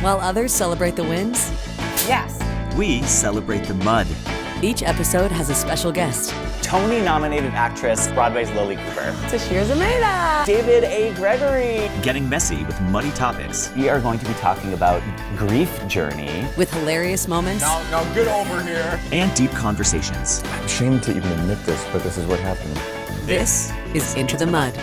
While others celebrate the wins, Yes. We celebrate the mud. each episode has a special guest. Tony-nominated actress, Broadway's Lily Cooper. Tashir Zameda. David A. Gregory. Getting messy with muddy topics. We are going to be talking about grief journey. With hilarious moments Now get over here. And deep conversations. I'm ashamed to even admit this, but this is what happened. This is Into the Mud.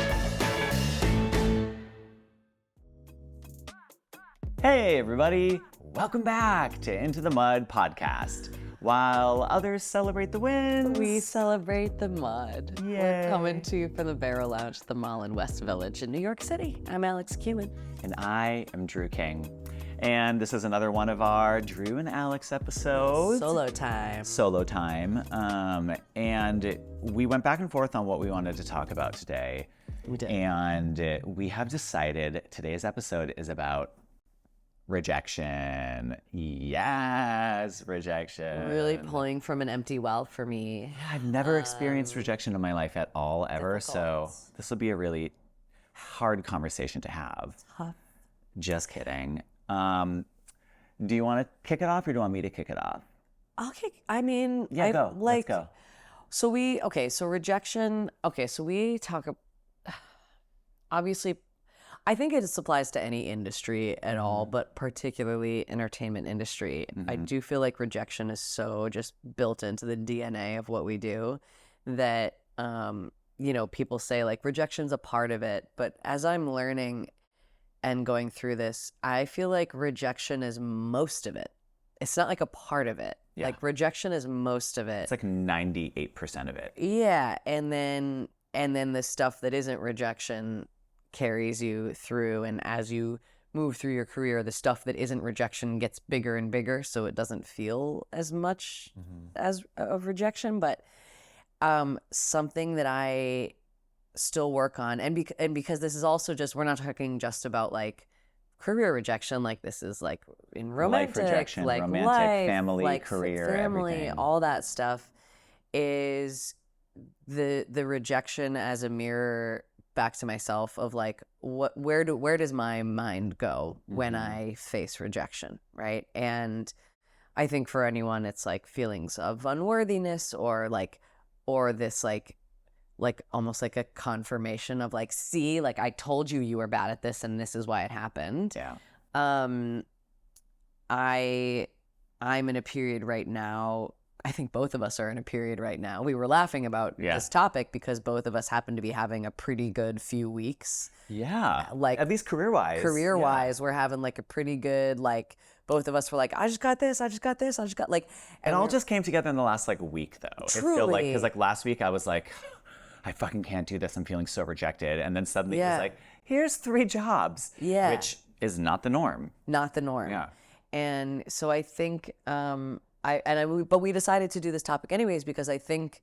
Hey, everybody. Welcome back to Into the Mud podcast. While others celebrate the wins, We celebrate the mud. Yay. We're coming to you from the Barrel Lounge, the Mall in West Village in New York City. I'm Alex Keelan. And I am Drew King. And this is another one of our Drew and Alex episodes. Solo time. Solo time. And we went back and forth on what we wanted to talk about today. We did. And we have decided today's episode is about rejection. Yes, rejection. Really pulling from an empty well for me. I've never experienced rejection in my life at all, ever. So difficult. this will be a really hard conversation to have. Tough. Just kidding. Do you want to kick it off or do you want me to kick it off? Okay. Yeah, go. Let's go. So rejection. Okay, so we talk, obviously, I think it applies to any industry at all, but particularly entertainment industry. I do feel like rejection is so just built into the DNA of what we do that, people say like rejection's a part of it. But as I'm learning and going through this, I feel like rejection is most of it. It's not like a part of it. Yeah. Like rejection is most of it. It's like 98% of it. Yeah, and then the stuff that isn't rejection carries you through, and as you move through your career, the stuff that isn't rejection gets bigger and bigger, so it doesn't feel as much as of rejection. But something that I still work on, and because this is also just, we're not talking just about like career rejection, like this is like in romantic, Life rejection, like romantic, life, family, like career, family, everything. all that stuff is the rejection as a mirror back to myself of like where does my mind go when I face rejection, right? And I think for anyone it's like feelings of unworthiness or this like almost like a confirmation of like, see, like I told you were bad at this and this is why it happened. Yeah. I'm in a period right now. I think both of us are in a period right now. We were laughing about this topic because both of us happen to be having a pretty good few weeks. Yeah. Like at least career-wise. Career-wise, we're having like a pretty good, like both of us were like, I just got this, I just got like. It all just came together in the last like week though. It felt like, because like last week I was like, I fucking can't do this. I'm feeling so rejected. And then suddenly it was like, here's 3 jobs. Yeah. Which is not the norm. Not the norm. Yeah. And so I think, but we decided to do this topic anyways because I think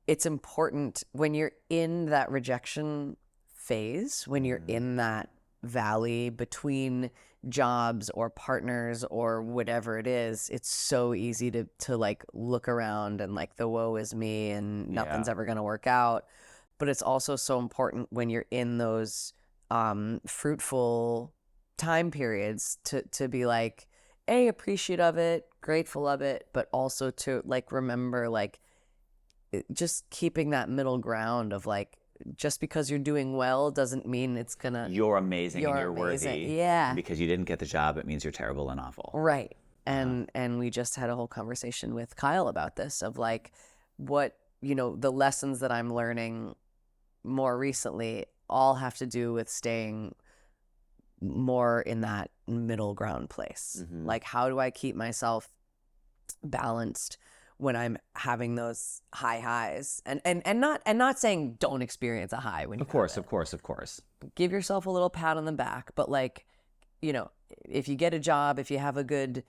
it's important when you're in that rejection phase, when you're in that valley between jobs or partners or whatever it is, it's so easy to like look around and like the woe is me and nothing's ever going to work out. But it's also so important when you're in those fruitful time periods to be like, appreciative of it, grateful of it, but also to like remember like just keeping that middle ground of like, just because you're doing well doesn't mean it's gonna. You're amazing and you're amazing. worthy. Yeah. Because you didn't get the job, it means you're terrible and awful. Right. And we just had a whole conversation with Kyle about this of like what, the lessons that I'm learning more recently all have to do with staying more in that middle ground place. Like, how do I keep myself balanced when I'm having those high highs and not saying don't experience a high when you Of course. give yourself a little pat on the back, but like, if you get a job, if you have a good,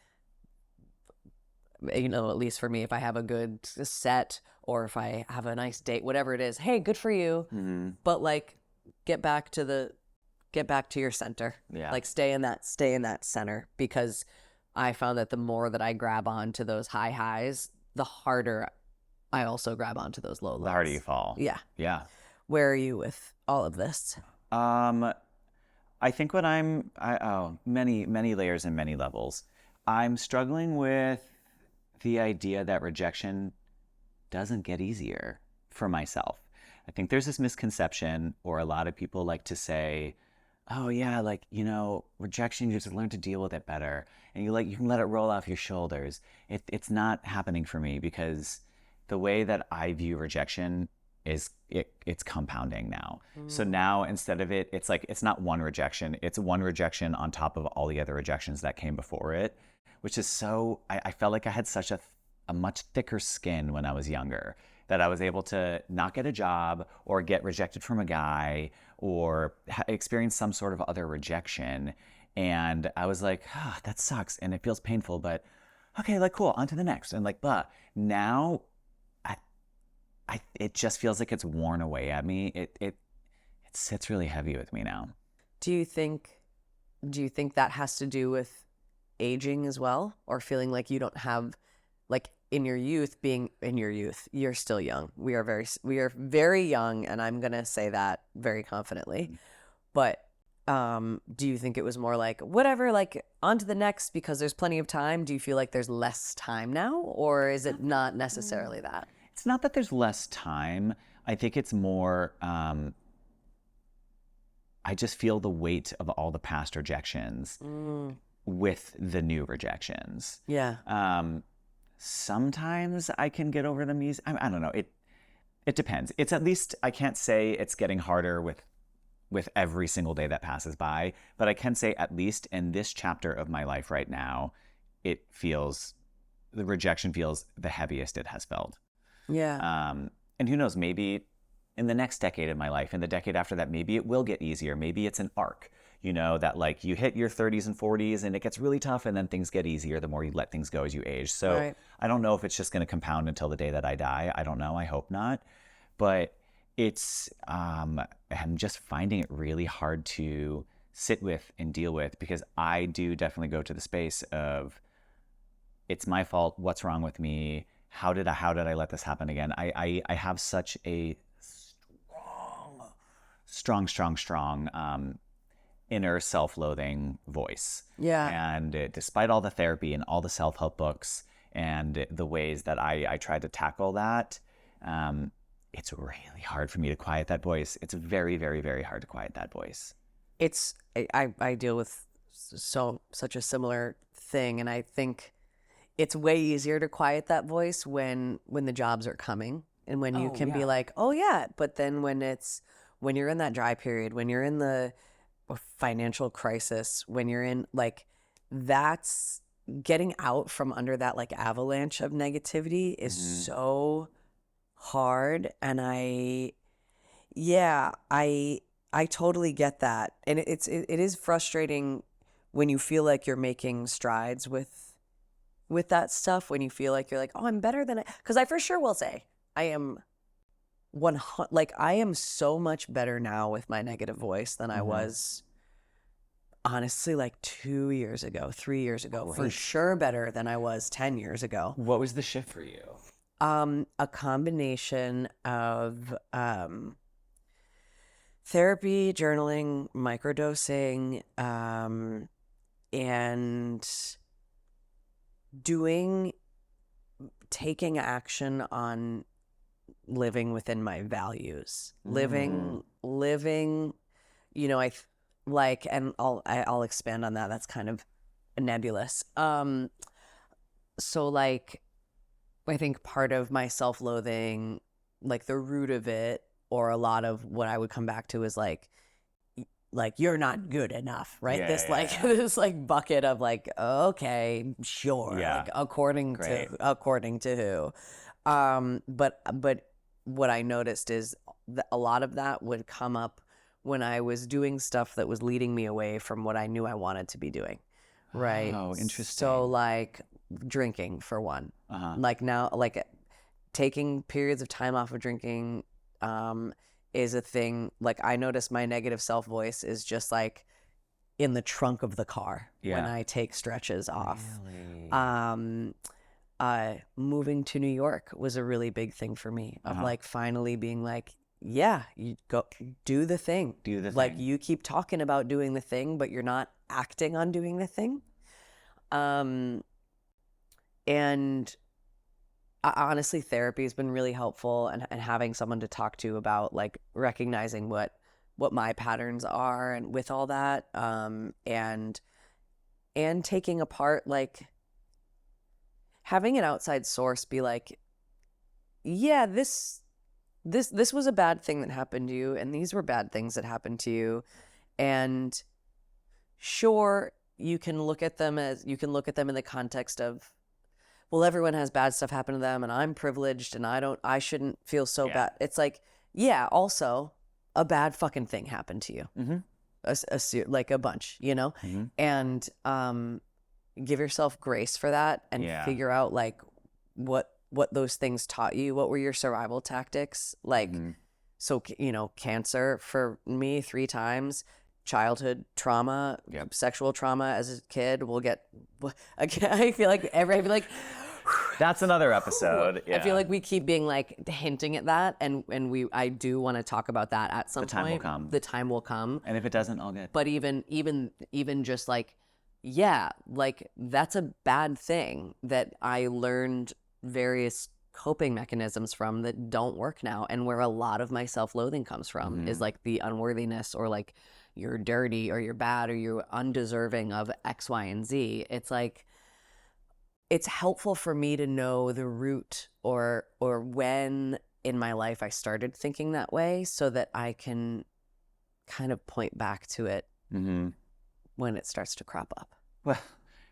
at least for me, if I have a good set or if I have a nice date, whatever it is, hey, good for you. But like, get back to your center. Yeah. Like stay in that center, because I found that the more that I grab onto those high highs, the harder I also grab onto those low lows. The harder you fall. Yeah. Yeah. Where are you with all of this? I think what many layers and many levels. I'm struggling with the idea that rejection doesn't get easier for myself. I think there's this misconception, or a lot of people like to say, oh yeah, like, rejection, you just learn to deal with it better. And you can let it roll off your shoulders. It's not happening for me, because the way that I view rejection is it's compounding now. So now instead of it's not one rejection, it's one rejection on top of all the other rejections that came before it, which is I felt like I had such a much thicker skin when I was younger, that I was able to not get a job or get rejected from a guy or experience some sort of other rejection. And I was like, that sucks and it feels painful, but okay, like cool, on to the next. And like, but now it just feels like it's worn away at me. It sits really heavy with me now. Do you think that has to do with aging as well, or feeling like you don't have, like, in your youth, you're still young. We are very young, and I'm going to say that very confidently. But do you think it was more like, whatever, like, on to the next because there's plenty of time? Do you feel like there's less time now, or is it not necessarily that? It's not that there's less time. I think it's more, I just feel the weight of all the past rejections with the new rejections. Yeah. Sometimes I can get over them easy. I don't know. It depends. It's at least, I can't say it's getting harder with every single day that passes by, but I can say at least in this chapter of my life right now, the rejection feels the heaviest it has felt. Yeah. And who knows, maybe in the next decade of my life, in the decade after that, maybe it will get easier. Maybe it's an arc, that like you hit your 30s and 40s and it gets really tough and then things get easier the more you let things go as you age. So Right. I don't know if it's just going to compound until the day that I die. I don't know. I hope not. But it's, I'm just finding it really hard to sit with and deal with, because I do definitely go to the space of, it's my fault. What's wrong with me? How did I let this happen again? I have such a strong inner self-loathing voice. Yeah. And despite all the therapy and all the self-help books and the ways that I tried to tackle that, it's really hard for me to quiet that voice. It's very, very, very hard to quiet that voice. I deal with such a similar thing, and I think it's way easier to quiet that voice when the jobs are coming and when you can be like, oh yeah. But then when you're in that dry period, when you're in the financial crisis, when you're in, like, that's getting out from under that, like, avalanche of negativity is so hard. And I totally get that. And it is frustrating when you feel like you're making strides with that stuff, when you feel like you're like, oh, I'm better than because I for sure will say I am I am so much better now with my negative voice than I was, honestly, like 2 years ago, 3 years ago. Great. For sure better than I was 10 years ago. What was the shift for you? A combination of therapy, journaling, microdosing, and taking action on living within my values, living, I like, and I'll expand on that. That's kind of nebulous. So like, I think part of my self-loathing, like the root of it, or a lot of what I would come back to is like you're not good enough, right? Yeah, this bucket of like, okay, sure, Yeah. like according to who. But what I noticed is that a lot of that would come up when I was doing stuff that was leading me away from what I knew I wanted to be doing, right? Oh, interesting. So like drinking, for one. Like now, like taking periods of time off of drinking is a thing. Like I notice my negative self voice is just like in the trunk of the car when I take stretches off. Really? Moving to New York was a really big thing for me, of like finally being like, yeah, you go do the thing. Do the Like thing. you keep talking about doing the thing, but you're not acting on doing the thing. And honestly, therapy has been really helpful, and having someone to talk to about like recognizing what my patterns are and with all that, and taking apart, like having an outside source be like, yeah, this was a bad thing that happened to you, and these were bad things that happened to you, and sure, you can look at them in the context of, well, everyone has bad stuff happen to them, and I'm privileged, and I shouldn't feel so bad. It's like, yeah, also a bad fucking thing happened to you, like a bunch, you know, and give yourself grace for that, and figure out like what those things taught you. What were your survival tactics? Like, so, you know, cancer for me 3 times, childhood trauma, sexual trauma as a kid. I feel like That's another episode. I feel like we keep being like hinting at that, and I do want to talk about that at some point. The time will come. The time will come. And if it doesn't, all good. But even just like, yeah, like that's a bad thing that I learned various coping mechanisms from that don't work now, and where a lot of my self-loathing comes from is like the unworthiness, or like you're dirty, or you're bad, or you're undeserving of X, Y, and Z. It's like, it's helpful for me to know the root or when in my life I started thinking that way, so that I can kind of point back to it when it starts to crop up. Well,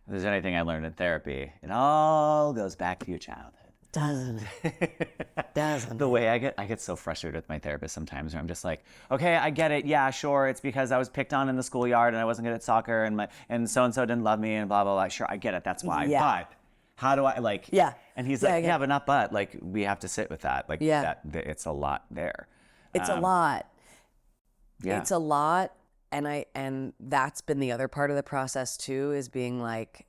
if there's anything I learned in therapy, it all goes back to your childhood. Doesn't it? The way I get so frustrated with my therapist sometimes, where I'm just like, okay, I get it. Yeah, sure. It's because I was picked on in the schoolyard and I wasn't good at soccer, and so-and-so didn't love me, and blah, blah, blah. Sure, I get it. That's why. Yeah. But how do I, like, Yeah. And he's Yeah, like, I yeah, but not but. Like, we have to sit with that. Like, Yeah. it's a lot there. It's a lot. Yeah. It's a lot. And that's been the other part of the process too, is being like,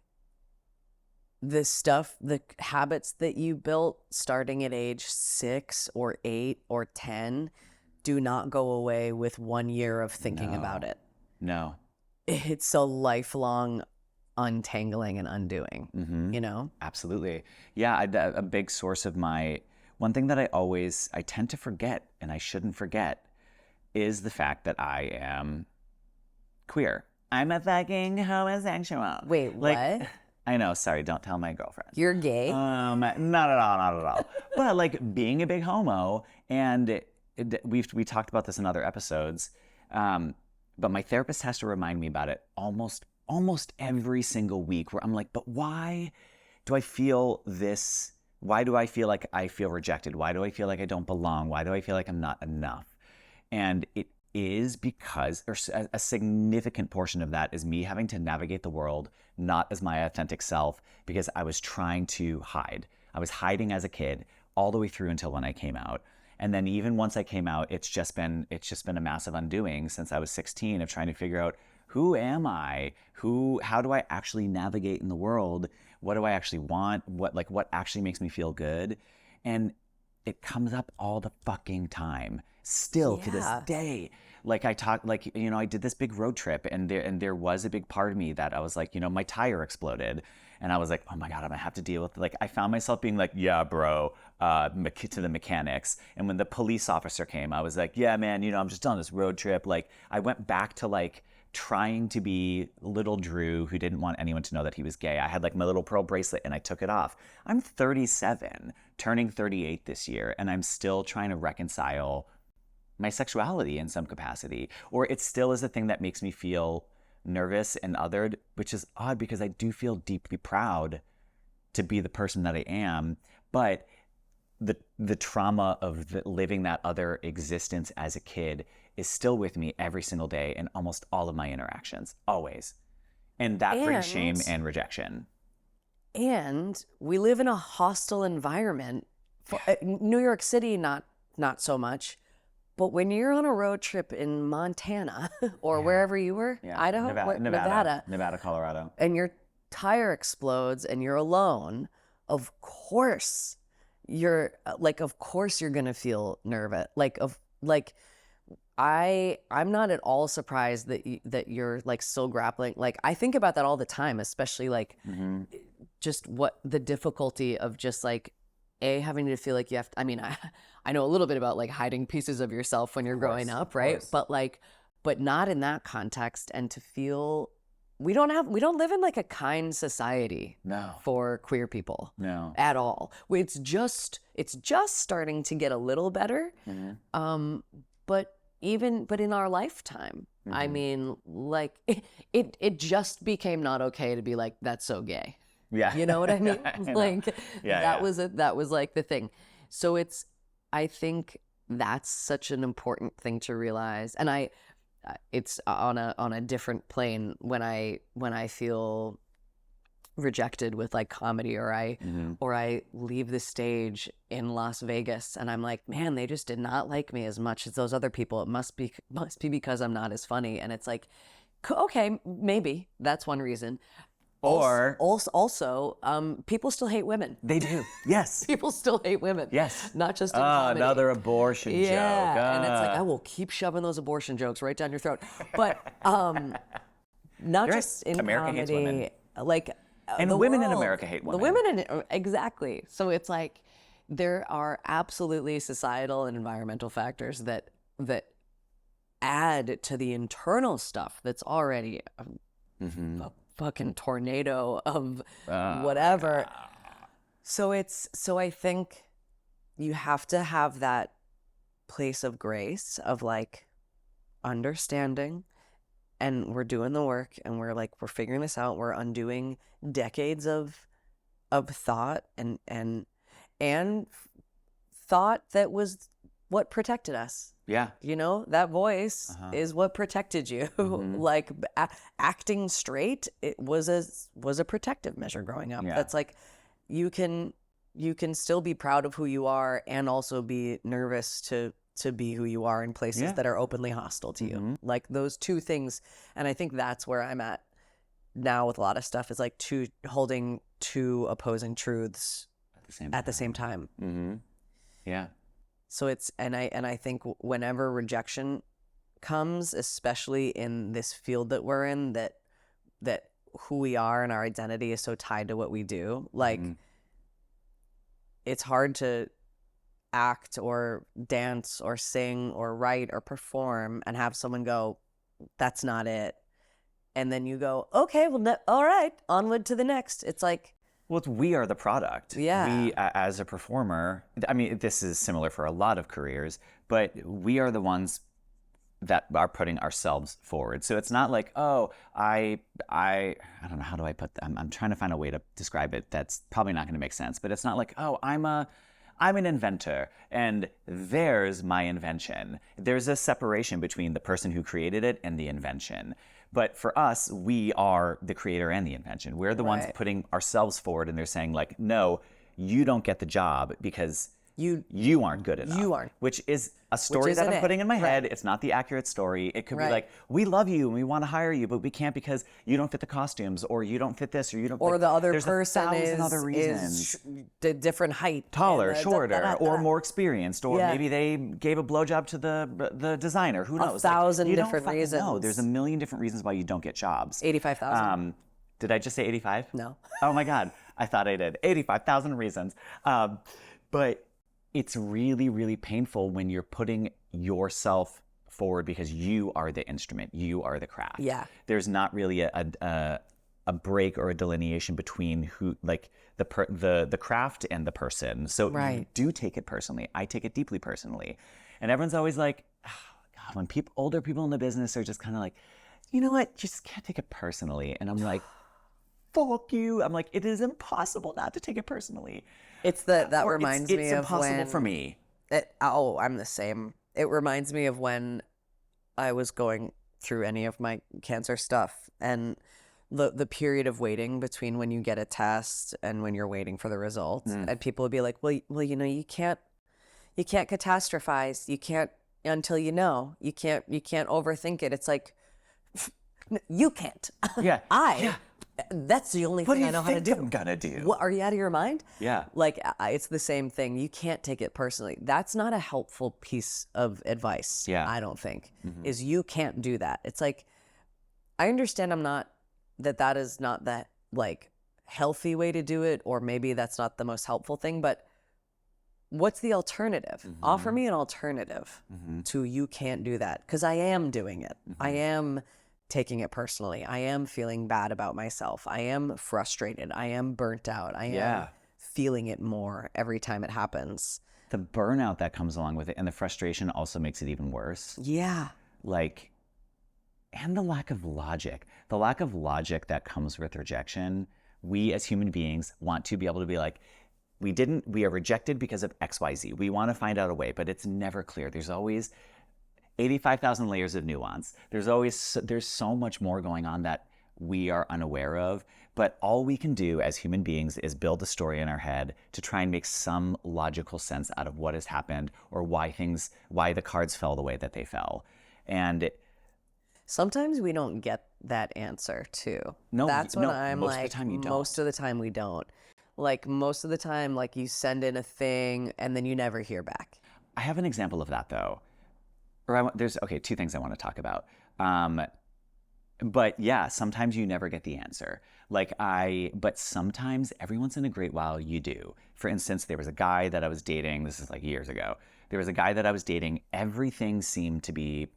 the habits that you built starting at age 6 or 8 or 10 do not go away with 1 year of thinking about it. No. It's a lifelong untangling and undoing, you know? Absolutely. Yeah, a big source of one thing that I tend to forget, and I shouldn't forget, is the fact that I am queer. I'm a fucking homosexual. Wait, what? I know, sorry, don't tell my girlfriend. You're gay? Not at all. But like being a big homo, and we talked about this in other episodes, but my therapist has to remind me about it almost every single week, where I'm like, but why do I feel this? Why do I feel like I feel rejected? Why do I feel like I don't belong? Why do I feel like I'm not enough? And it is because, or a significant portion of that is me having to navigate the world not as my authentic self, because I was trying to hide. I was hiding as a kid all the way through until when I came out. And then even once I came out, it's just been a massive undoing since I was 16 of trying to figure out, who am I? How do I actually navigate in the world? What do I actually want? What actually makes me feel good? And it comes up all the fucking time, still to this day. Like I did this big road trip, and there was a big part of me that I was like, my tire exploded, and I was like, oh my God, I'm gonna have to deal with it. Like I found myself being like, yeah, bro, to the mechanics. And when the police officer came, I was like, yeah, man, I'm just on this road trip. Like I went back to like trying to be little Drew who didn't want anyone to know that he was gay. I had like my little pearl bracelet and I took it off. I'm 37, turning 38 this year, and I'm still trying to reconcile my sexuality in some capacity, or it still is a thing that makes me feel nervous and othered, which is odd because I do feel deeply proud to be the person that I am. But the trauma of living that other existence as a kid is still with me every single day in almost all of my interactions, always. And that brings shame and rejection. And we live in a hostile environment. New York City, not so much. But when you're on a road trip in Montana or wherever you were, Idaho, Nevada, Colorado, and your tire explodes and you're alone, of course you're gonna feel nervous. Like like I'm not at all surprised that you're like still grappling. Like I think about that all the time, especially like just what the difficulty of just like having to feel like you have to, I mean, I know a little bit about like hiding pieces of yourself when you're growing up, right? But not in that context, and to feel we don't live in like a kind society for queer people at all. It's just starting to get a little better. But in our lifetime, I mean, like it just became not okay to be like, that's so gay. Yeah. You know what I mean? That was like the thing. So I think that's such an important thing to realize. And it's on a different plane when I feel rejected with like comedy, or I leave the stage in Las Vegas and I'm like, man, they just did not like me as much as those other people. It must be because I'm not as funny. And it's like, okay, maybe that's one reason. Or also, people still hate women. they do. Yes. People still hate women. Yes. Not just in comedy. Another abortion joke. And it's like, I will keep shoving those abortion jokes right down your throat. But not just in America hates comedy. women. Like And the women in world. America hate women. The women exactly. So it's like there are absolutely societal and environmental factors that add to the internal stuff that's already a fucking tornado of whatever. So I think you have to have that place of grace of like understanding, and we're doing the work, and we're figuring this out. We're undoing decades of thought and thought that was what protected us. Yeah. You know, that voice is what protected you. Like acting straight, it was a protective measure growing up. Yeah. That's like you can still be proud of who you are and also be nervous to be who you are in places that are openly hostile to you. Like those two things. And I think that's where I'm at now with a lot of stuff, is like holding two opposing truths at the same time. Yeah. So and I think whenever rejection comes, especially in this field that we're in, that who we are and our identity is so tied to what we do, like it's hard to act or dance or sing or write or perform and have someone go, that's not it. And then you go, okay, well, all right, onward to the next. It's like, well, we are the product. Yeah. We, as a performer, I mean, this is similar for a lot of careers, but we are the ones that are putting ourselves forward. So it's not like, oh, I don't know, how do I put that? I'm trying to find a way to describe it that's probably not going to make sense, but it's not like, oh, I'm an inventor and there's my invention. There's a separation between the person who created it and the invention. But for us, we are the creator and the invention. We're the ones putting ourselves forward, and they're saying like, no, you don't get the job because you aren't good enough. You aren't. Which is a story that I'm putting in my head. It's not the accurate story. It could be like, we love you and we want to hire you, but we can't because you don't fit the costumes, or you don't fit this, or you don't. Or like, the other there's person 1,000 other reasons. is the different height, Taller, and shorter, or more experienced, or maybe they gave a blowjob to the designer. Who knows? 1,000 you different don't fucking reasons. know. There's a million different reasons why you don't get jobs. 85,000. Did I just say 85? No. Oh my God, I thought I did. 85,000 reasons. But it's really, really painful when you're putting yourself forward because you are the instrument, you are the craft. Yeah. There's not really a break or a delineation between who, like the craft and the person. So you do take it personally. I take it deeply personally, and everyone's always like, oh, God, when older people in the business are just kind of like, you know what, you just can't take it personally, and I'm like, fuck you. I'm like, it is impossible not to take it personally. It's that reminds me of when... It's impossible for me. I'm the same. It reminds me of when I was going through any of my cancer stuff, and the period of waiting between when you get a test and when you're waiting for the results. And people would be like, well, you know, you can't catastrophize. You can't until you know. You can't overthink it. It's like, you can't. Yeah. That's the only What thing do you I know how to think do. I'm gonna do? What, are you out of your mind? Yeah. Like, it's the same thing. You can't take it personally. That's not a helpful piece of advice, Yeah. I don't think, is you can't do that. It's like, I understand that is not that, like, healthy way to do it, or maybe that's not the most helpful thing, but what's the alternative? Offer me an alternative to you can't do that, because I am doing it. I am taking it personally. I am feeling bad about myself. I am frustrated. I am burnt out. I am feeling it more every time it happens. The burnout that comes along with it and the frustration also makes it even worse. Yeah. Like, and the lack of logic that comes with rejection. We as human beings want to be able to be like, we are rejected because of XYZ. We want to find out a way, but it's never clear. There's always 85,000 layers of nuance. There's so much more going on that we are unaware of, but all we can do as human beings is build a story in our head to try and make some logical sense out of what has happened or why the cards fell the way that they fell. And sometimes we don't get that answer too. That's what I'm most like, of the time you don't. most of the time we don't. Like, most of the time, like, you send in a thing and then you never hear back. I have an example of that though. There's two things I want to talk about. But yeah, sometimes you never get the answer. But sometimes every once in a great while you do. For instance, there was a guy that I was dating, this is like years ago. There was a guy that I was dating, everything seemed to be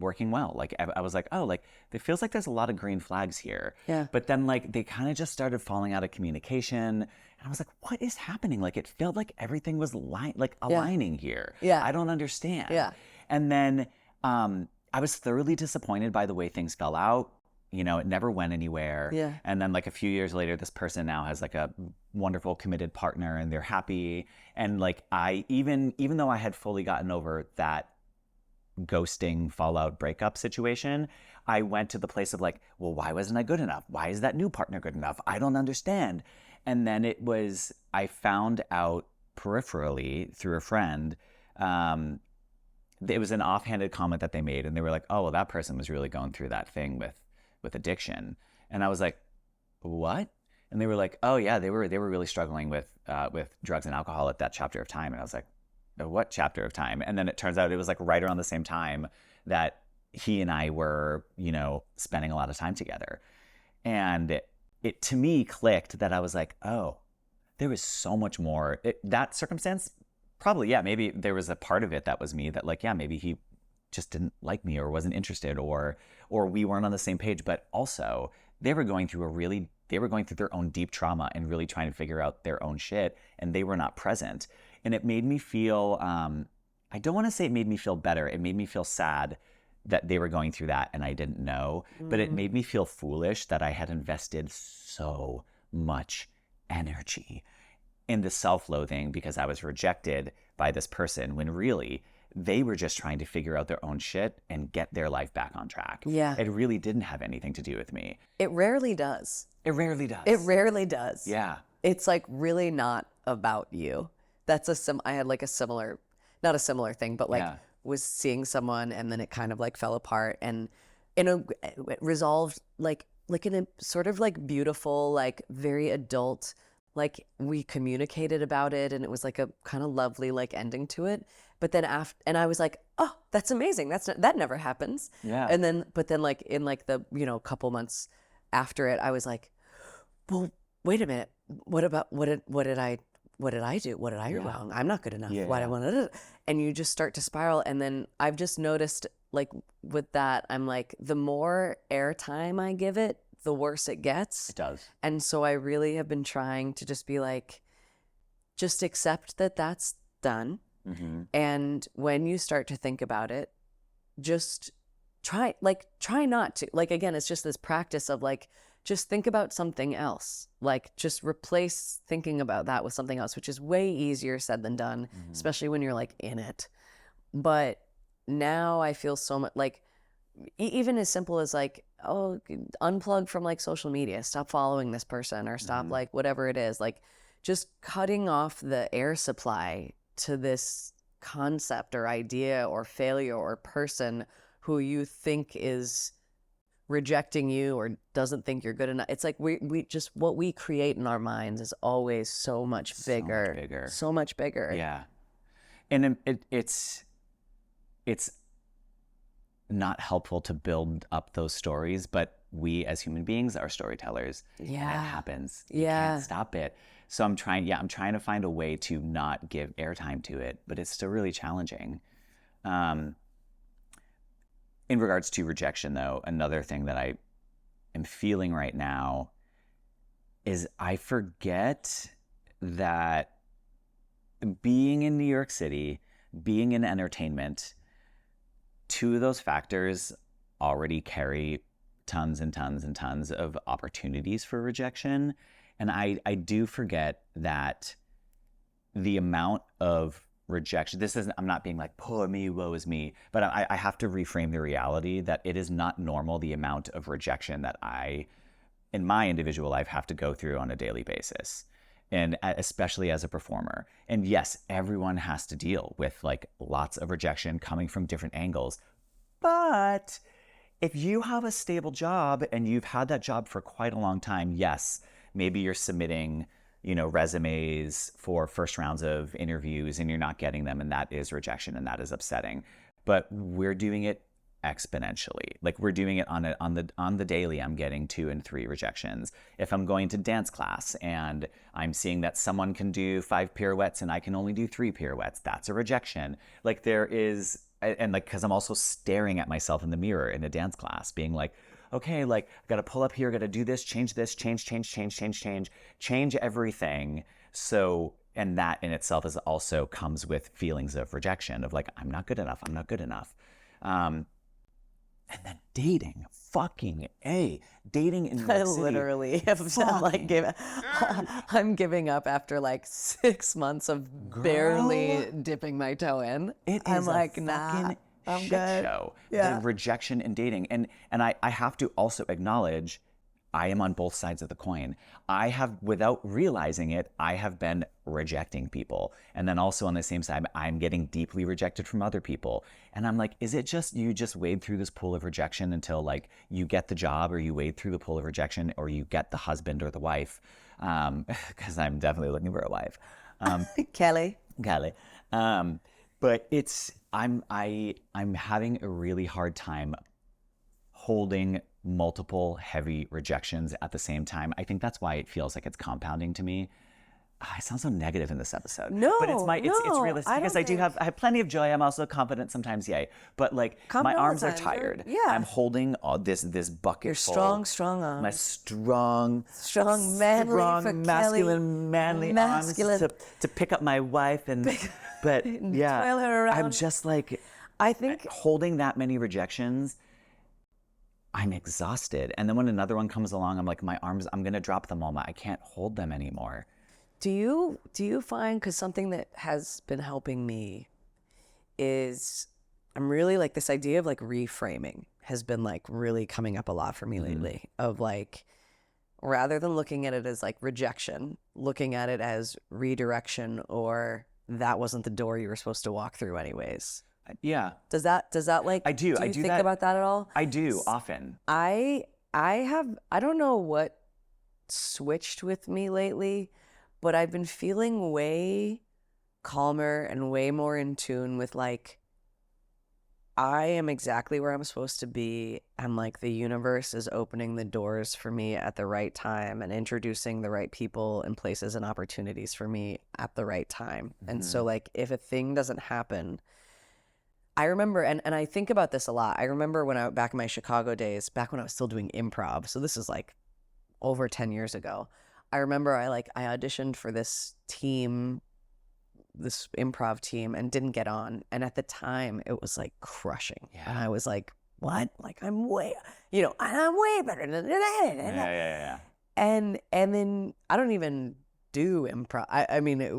working well. Like, I was like, oh, like, it feels like there's a lot of green flags here. Yeah. But then, like, they kind of just started falling out of communication. And I was like, what is happening? Like, it felt like everything was aligning here. Yeah. I don't understand. Yeah. And then I was thoroughly disappointed by the way things fell out. You know, it never went anywhere. Yeah. And then, like, a few years later, this person now has like a wonderful committed partner and they're happy. And like, even though I had fully gotten over that ghosting, fallout, breakup situation, I went to the place of like, well, why wasn't I good enough? Why is that new partner good enough? I don't understand. And then I found out peripherally through a friend, it was an offhanded comment that they made, and they were like, oh, well, that person was really going through that thing with addiction. And I was like, what? And they were like, oh yeah, they were really struggling with drugs and alcohol at that chapter of time. And I was like, what chapter of time? And then it turns out it was like right around the same time that he and I were, you know, spending a lot of time together. And it to me clicked that I was like, oh, there was so much more. That circumstance, probably, yeah, maybe there was a part of it that was me that like, yeah, maybe he just didn't like me or wasn't interested or we weren't on the same page. But also they were going through their own deep trauma and really trying to figure out their own shit, and they were not present. And it made me feel, I don't want to say it made me feel better. It made me feel sad that they were going through that and I didn't know, but it made me feel foolish that I had invested so much energy in the self-loathing because I was rejected by this person when really they were just trying to figure out their own shit and get their life back on track. Yeah. It really didn't have anything to do with me. It rarely does. It rarely does. It rarely does. Yeah. It's like really not about you. I had like not a similar thing, but like was seeing someone and then it kind of like fell apart and it resolved like in a sort of like beautiful, like very adult, like we communicated about it and it was like a kind of lovely like ending to it. But then and I was like, oh, that's amazing. That never happens. Yeah. And then, but then like in like the, you know, couple months after it, I was like, well, wait a minute. What did I do? What did I do wrong? I'm not good enough. Why do I want to? And you just start to spiral. And then I've just noticed like with that, I'm like, the more airtime I give it, the worse it gets. It does. And so I really have been trying to just be like, just accept that that's done. Mm-hmm. And when you start to think about it, just try not to. Like, again, it's just this practice of like, just think about something else. Like, just replace thinking about that with something else, which is way easier said than done, especially when you're like in it. But now I feel so much like, even as simple as like, oh, unplug from like social media, stop following this person or stop like whatever it is, like just cutting off the air supply to this concept or idea or failure or person who you think is rejecting you or doesn't think you're good enough. It's like we just, what we create in our minds is always so much bigger. So much bigger. Yeah. And it's not helpful to build up those stories, but we as human beings are storytellers. Yeah. And it happens. You Yeah. can't stop it. So I'm trying to find a way to not give airtime to it, but it's still really challenging. In regards to rejection, though, another thing that I am feeling right now is I forget that being in New York City, being in entertainment, two of those factors already carry tons and tons and tons of opportunities for rejection. And I do forget that the amount of rejection, I'm not being like, poor me, woe is me, but I have to reframe the reality that it is not normal the amount of rejection that I, in my individual life, have to go through on a daily basis. And especially as a performer. And yes, everyone has to deal with like lots of rejection coming from different angles. But if you have a stable job and you've had that job for quite a long time, yes, maybe you're submitting, resumes for first rounds of interviews and you're not getting them, and that is rejection and that is upsetting. But we're doing it exponentially. Like we're doing it on the daily. I'm getting 2 and 3 rejections. If I'm going to dance class and I'm seeing that someone can do 5 pirouettes and I can only do 3 pirouettes, that's a rejection. Like there is, and like, cause I'm also staring at myself in the mirror in a dance class being like, okay, like I gotta pull up here, gotta do this, change everything. So, and that in itself is also comes with feelings of rejection of like, I'm not good enough. And then dating, dating in New York I City. literally I'm giving up after like 6 months of barely dipping my toe in. I'm like, a nah, fucking I'm shit good. show. Yeah. The rejection in dating. And I have to also acknowledge I am on both sides of the coin. I have, without realizing it, I have been rejecting people. And then also on the same side, I'm getting deeply rejected from other people. And I'm like, is it just, you just wade through this pool of rejection until like you get the job, or you wade through the pool of rejection, or you get the husband or the wife? Because I'm definitely looking for a wife. Kelly. But I'm having a really hard time holding multiple heavy rejections at the same time. I think that's why it feels like it's compounding to me. I sound so negative in this episode. No, but it's realistic I because don't I have plenty of joy. I'm also confident sometimes, yay. But like my arms are tired. Yeah. I'm holding all this bucket. Your full. strong arms. My strong, manly, strong, for masculine, Kelly. manly Masculine. arms to pick up my wife but yeah, twirl her around. I'm just like, I think holding that many rejections, I'm exhausted. And then when another one comes along, I'm like, my arms, I'm gonna drop them all. I can't hold them anymore. Do you find, because something that has been helping me is I'm really like this idea of like reframing has been like really coming up a lot for me lately, of like, rather than looking at it as like rejection, looking at it as redirection, or that wasn't the door you were supposed to walk through anyways. Yeah. Does that like, I do. do you I do think that about that at all? I do often. I don't know what switched with me lately, but I've been feeling way calmer and way more in tune with like, I am exactly where I'm supposed to be, and like the universe is opening the doors for me at the right time and introducing the right people and places and opportunities for me at the right time. And so like if a thing doesn't happen, I remember, and I think about this a lot. I remember when back in my Chicago days, back when I was still doing improv. So this is like over 10 years ago. I remember I auditioned for this team, this improv team, and didn't get on. And at the time it was like crushing. Yeah. And I was like, what? Like I'm way better than that. Yeah. And then I don't even do improv. I mean, it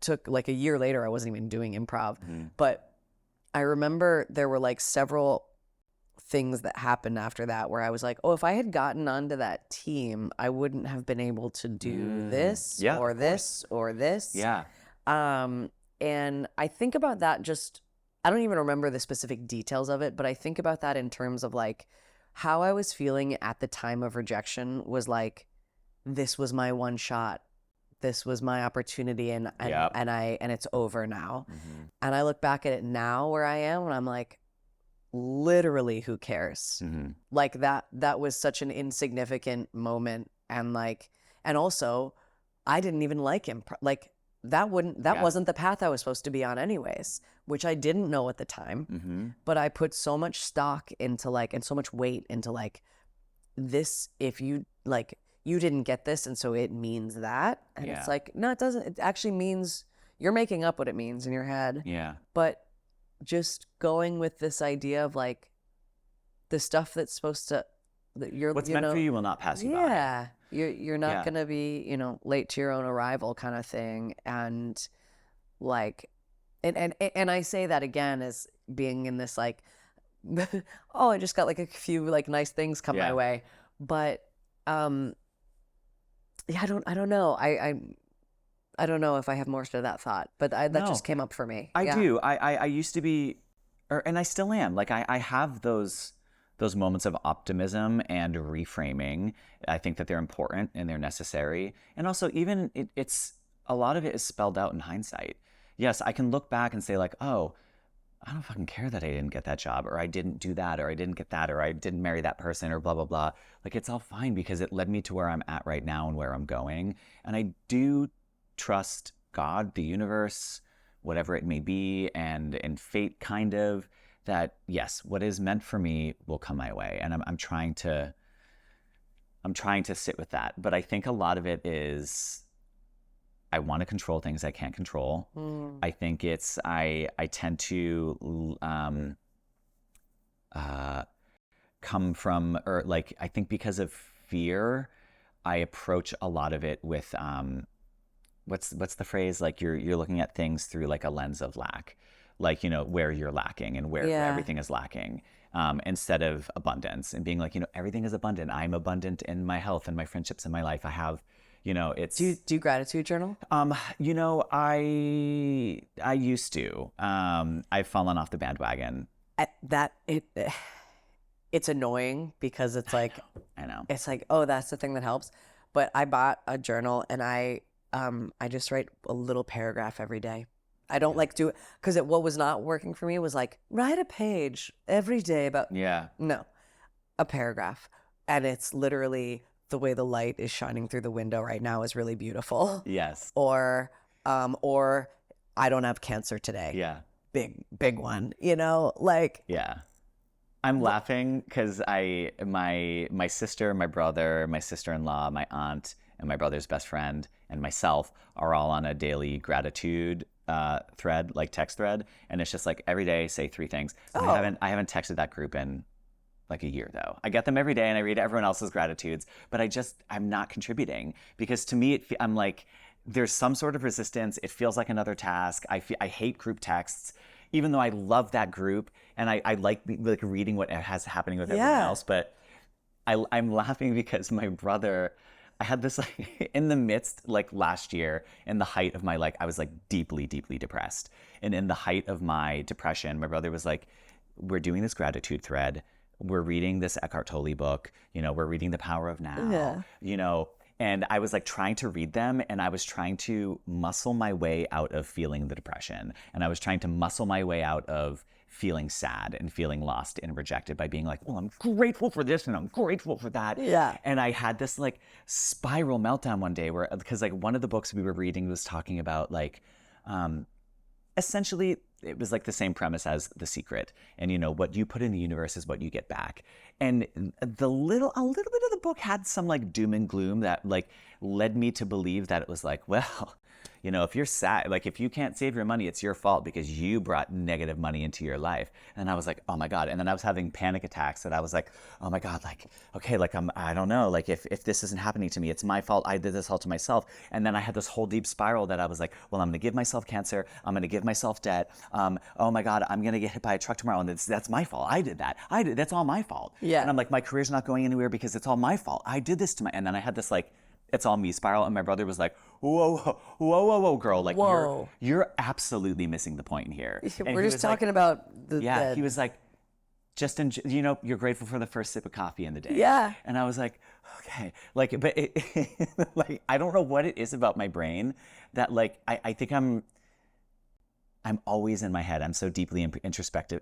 took like a year later, I wasn't even doing improv. But I remember there were like several things that happened after that where I was like, oh, if I had gotten onto that team, I wouldn't have been able to do this or this or this. Yeah. And I think about that I don't even remember the specific details of it, but I think about that in terms of like how I was feeling at the time of rejection was like, this was my one shot. This was my opportunity, and it's over now. Mm-hmm. And I look back at it now where I am, and I'm like, literally, who cares? Mm-hmm. Like that was such an insignificant moment, and also, I didn't even like him. Like that wasn't the path I was supposed to be on, anyways, which I didn't know at the time. Mm-hmm. But I put so much stock into and so much weight into this. If you you didn't get this, and so it means that. And it's like, no, it doesn't. It actually means you're making up what it means in your head. Yeah. But just going with this idea of the stuff that's supposed to, What's meant for you will not pass you by. Yeah. You're not going to be, late to your own arrival kind of thing. And and I say that again as being in this oh, I just got a few nice things come my way. But I don't know. I don't know if I have more to that thought, but that just came up for me. I do. I used to be, and I still am. I have those moments of optimism and reframing. I think that they're important and they're necessary. And also, even it's a lot of it is spelled out in hindsight. Yes, I can look back and say oh, I don't fucking care that I didn't get that job, or I didn't do that, or I didn't get that, or I didn't marry that person, or blah, blah, blah. It's all fine because it led me to where I'm at right now and where I'm going. And I do trust God, the universe, whatever it may be, and fate kind of, that yes, what is meant for me will come my way. And I'm trying to sit with that. But I think a lot of it is, I want to control things I can't control. I think it's, I tend to come from, or I think because of fear, I approach a lot of it with, what's the phrase? You're looking at things through a lens of lack, where you're lacking and where everything is lacking. Instead of abundance, and being everything is abundant. I'm abundant in my health and my friendships and my life. I have, it's. Do you gratitude journal? I used to. I've fallen off the bandwagon. It's annoying because it's I know. It's oh, that's the thing that helps. But I bought a journal, and I just write a little paragraph every day. I don't do it because what was not working for me was write a page every day about a paragraph, and it's literally the way the light is shining through the window right now is really beautiful. Yes. Or I don't have cancer today. Yeah. Big one. Yeah. I'm laughing because my sister, my brother, my sister-in-law, my aunt, and my brother's best friend, and myself are all on a daily gratitude thread, text thread, and it's just every day say 3 things. Oh. I haven't texted that group in a year though. I get them every day and I read everyone else's gratitudes, but I'm not contributing because to me I'm there's some sort of resistance. It feels like another task. I hate group texts, even though I love that group and I like reading what has happening with everyone else. But I'm laughing because my brother, I had this in the midst last year, in the height of my I was deeply, deeply depressed. And in the height of my depression, my brother was we're doing this gratitude thread. We're reading this Eckhart Tolle book. We're reading The Power of Now. Yeah. And I was trying to read them, and I was trying to muscle my way out of feeling the depression. And I was trying to muscle my way out of feeling sad and feeling lost and rejected by being well, I'm grateful for this and I'm grateful for that. Yeah. And I had this spiral meltdown one day because one of the books we were reading was talking about essentially it was the same premise as The Secret. And what you put in the universe is what you get back. And a little bit of the book had some doom and gloom that led me to believe that it was well, if you're sad, if you can't save your money, it's your fault because you brought negative money into your life. And I was oh my God. And then I was having panic attacks that I was oh my God, okay, I don't know, if this isn't happening to me, it's my fault. I did this all to myself. And then I had this whole deep spiral that I was well, I'm going to give myself cancer. I'm going to give myself debt. Oh my God, I'm going to get hit by a truck tomorrow. And that's my fault. I did that. That's all my fault. Yeah. And I'm my career's not going anywhere because it's all my fault. I did this to and then I had this it's all me spiral. And my brother was whoa, girl. You're absolutely missing the point here. We're just talking about he was just you're grateful for the first sip of coffee in the day. Yeah. And I was like, okay, like, but like, I don't know what it is about my brain that like, I think I'm always in my head. I'm so deeply introspective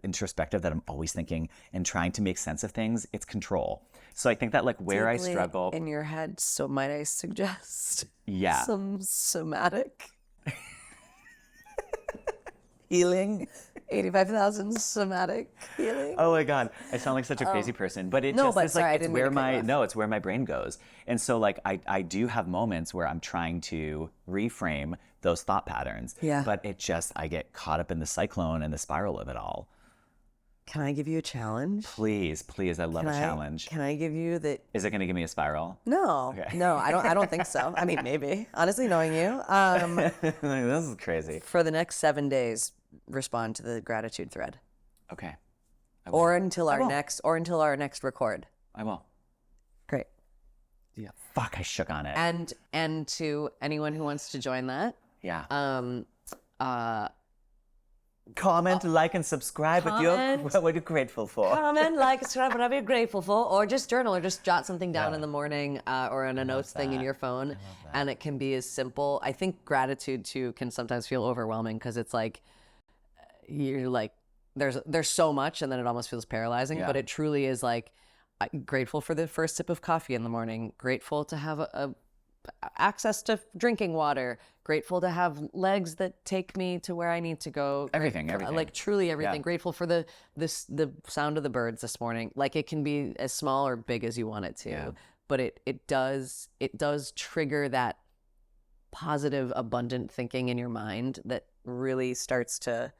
that I'm always thinking and trying to make sense of things. It's control. So I think that like where I Deeply struggle in your head, so might I suggest Yeah. some somatic healing. 85,000 somatic healing. Oh my God, I sound like such a crazy person, but it No, just but is sorry, I like it's didn't mean where to cut you off. it's where my brain goes, and so like I do have moments where I'm trying to reframe those thought patterns, Yeah. but I get caught up in the cyclone and the spiral of it all. Can I give you a challenge? Please, I love a challenge. Can I give you the? Is it going to give me a spiral? No, Okay. no, I don't think so. I mean, maybe. Honestly, knowing you, This is crazy. for the next 7 days, respond to the gratitude thread, Okay, or until our will. next record. I will. Great. Yeah. Fuck, I shook on it. And to anyone who wants to join that, Yeah. uh, Comment, like, and subscribe. comment. What are you grateful for? comment, like, subscribe, whatever you're grateful for, or just journal, or just jot something down in the morning, or in a notes thing in your phone. And it can be as simple. I think gratitude too can sometimes feel overwhelming because it's like you're like there's so much, and then it almost feels paralyzing. Yeah. But it truly is like grateful for the first sip of coffee in the morning, grateful to have a access to drinking water, grateful to have legs that take me to where I need to go. Everything. Like truly everything. Yeah. Grateful for the sound of the birds this morning. Like it can be as small or big as you want it to. Yeah. But it does trigger that positive, abundant thinking in your mind that really starts to.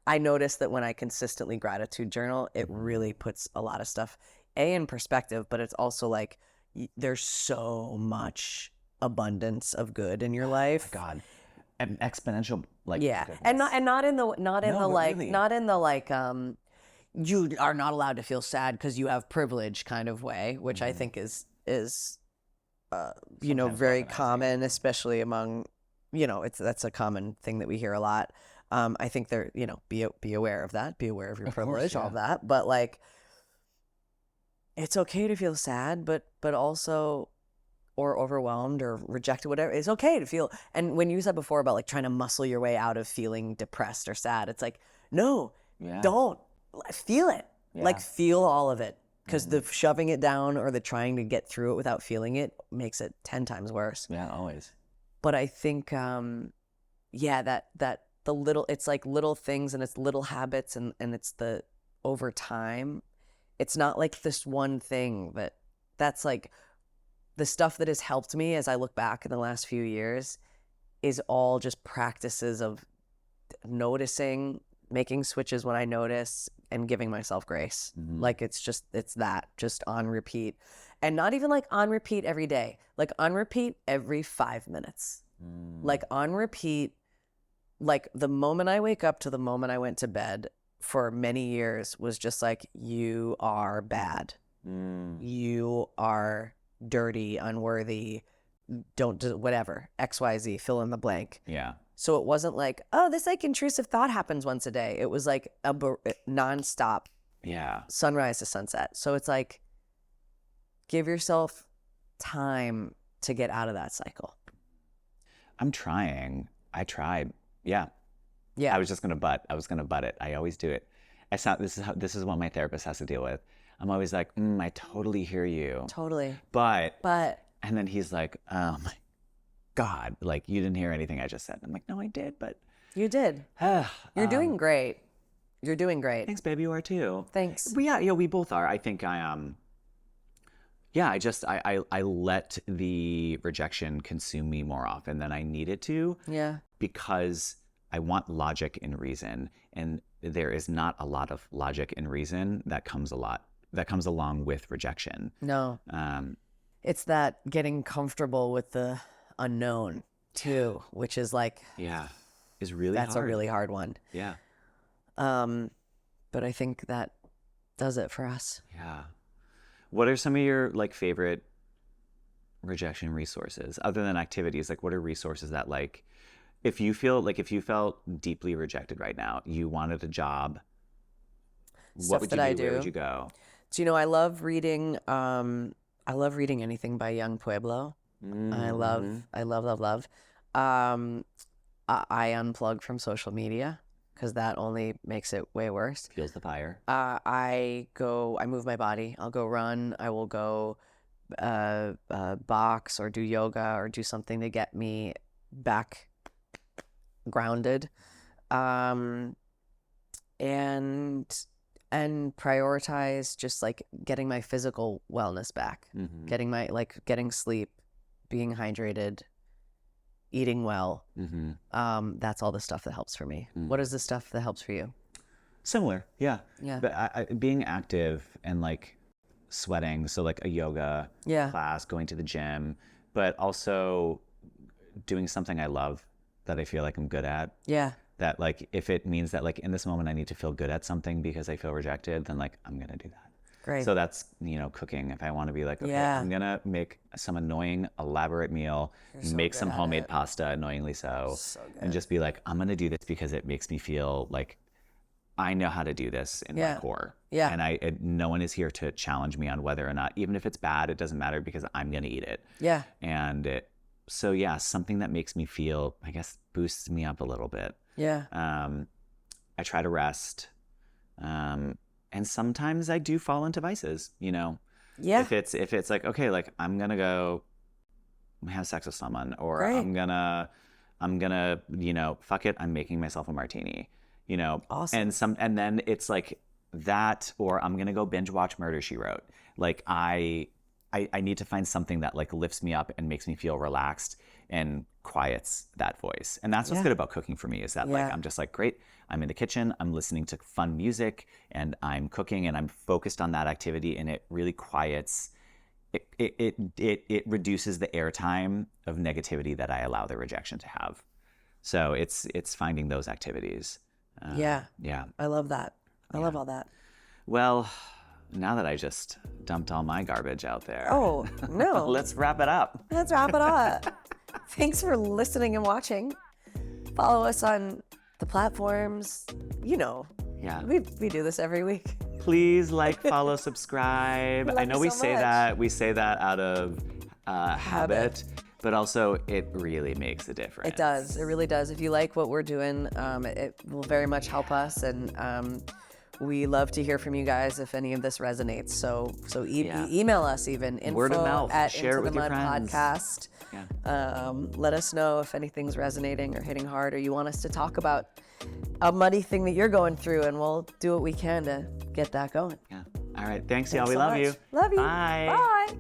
I notice that when I consistently gratitude journal, it really puts a lot of stuff in perspective, but it's also like there's so much abundance of good in your life. God, an exponential like. Yeah, goodness. and not in the really. You are not allowed to feel sad because you have privilege kind of way, which I think is Sometimes very weaponizing. common, especially among that's a common thing that we hear a lot. I think be aware of that, be aware of your privilege, all of that, but like it's okay to feel sad, but also or overwhelmed or rejected, whatever. It's okay to feel. And when you said before about like trying to muscle your way out of feeling depressed or sad, it's like, no, don't feel it. Yeah. Like feel all of it. Because the shoving it down or the trying to get through it without feeling it makes it 10 times worse. Yeah, always. But I think, that the little, it's like little things and it's little habits and it's the over time. It's not like this one thing that's like the stuff that has helped me as I look back in the last few years is all just practices of noticing, making switches when I notice, and giving myself grace. Mm-hmm. Like it's just on repeat. And not even like on repeat every day, like on repeat every 5 minutes. Like on repeat, like the moment I wake up to the moment I went to bed for many years was just like, you are bad. You are dirty, unworthy, don't do whatever, XYZ, fill in the blank. Yeah. So it wasn't like, oh, this like intrusive thought happens once a day. It was like a nonstop Yeah. sunrise to sunset. So it's like, give yourself time to get out of that cycle. I'm trying. I tried. Yeah. Yeah. I was going to butt it. I always do it. This is what my therapist has to deal with. I'm always like, I totally hear you. Totally. But, And then he's like, oh my God, like you didn't hear anything I just said. I'm like, no, I did, but. you did. You're doing great. You're doing great. Thanks, baby. You are too. Thanks. But yeah, we both are. I think I let the rejection consume me more often than I needed to. Yeah. Because I want logic and reason, and there is not a lot of logic and reason that comes along with rejection. No. It's that getting comfortable with the unknown too, which is like, is really that's hard. a really hard one. Yeah. But I think that does it for us. Yeah. What are some of your like favorite rejection resources other than activities? Like what are resources that like, if you felt deeply rejected right now, you wanted a job, stuff would that you I do? do. Where would you go? Do you know I love reading? I love reading anything by Young Pueblo. I love. I unplug from social media because that only makes it way worse. Feels the fire. I move my body. I'll go run. I will go box or do yoga or do something to get me back grounded. And prioritize just like getting my physical wellness back, getting sleep, being hydrated, eating well. That's all the stuff that helps for me. What is the stuff that helps for you? Similar, yeah. Yeah. But being active and like sweating, so like a yoga class, going to the gym, but also doing something I love that I feel like I'm good at. Yeah. That like if it means that like in this moment I need to feel good at something because I feel rejected, then like I'm gonna do that. Great. So that's, cooking. If I want to be like, okay, I'm gonna make some annoying elaborate meal, make some homemade pasta, annoyingly so, and just be like, I'm gonna do this because it makes me feel like I know how to do this in my core. Yeah. And no one is here to challenge me on whether or not, even if it's bad, it doesn't matter because I'm gonna eat it. Yeah. And so yeah, something that makes me feel, I guess, boosts me up a little bit. Yeah. I try to rest. And sometimes I do fall into vices, Yeah. If it's like, okay, like I'm gonna go have sex with someone, or Great. I'm gonna, fuck it, I'm making myself a martini, Awesome. And then it's like that, or I'm gonna go binge watch Murder, She Wrote. Like I need to find something that like lifts me up and makes me feel relaxed and quiets that voice. And that's what's good about cooking for me, is that like I'm just like, great, I'm in the kitchen, I'm listening to fun music and I'm cooking and I'm focused on that activity, and it really quiets it reduces the airtime of negativity that I allow the rejection to have. So it's finding those activities. Yeah. Yeah. I love that. I love all that. Well, now that I just dumped all my garbage out there. Oh, no. Let's wrap it up. Let's wrap it up. Thanks for listening and watching. Follow us on the platforms. Yeah. We do this every week. Please follow, subscribe. Love I know you we so say much. that. We say that out of habit, but also it really makes a difference. It does. It really does. If you like what we're doing, it will very much help us. And we love to hear from you guys if any of this resonates. So email us even, Word of mouth. at Share it with your Into the Mud friends. Podcast. Let us know if anything's resonating or hitting hard, or you want us to talk about a muddy thing that you're going through, and we'll do what we can to get that going. Yeah. All right. Thanks, y'all. We so love much. you. Love you. Bye. Bye.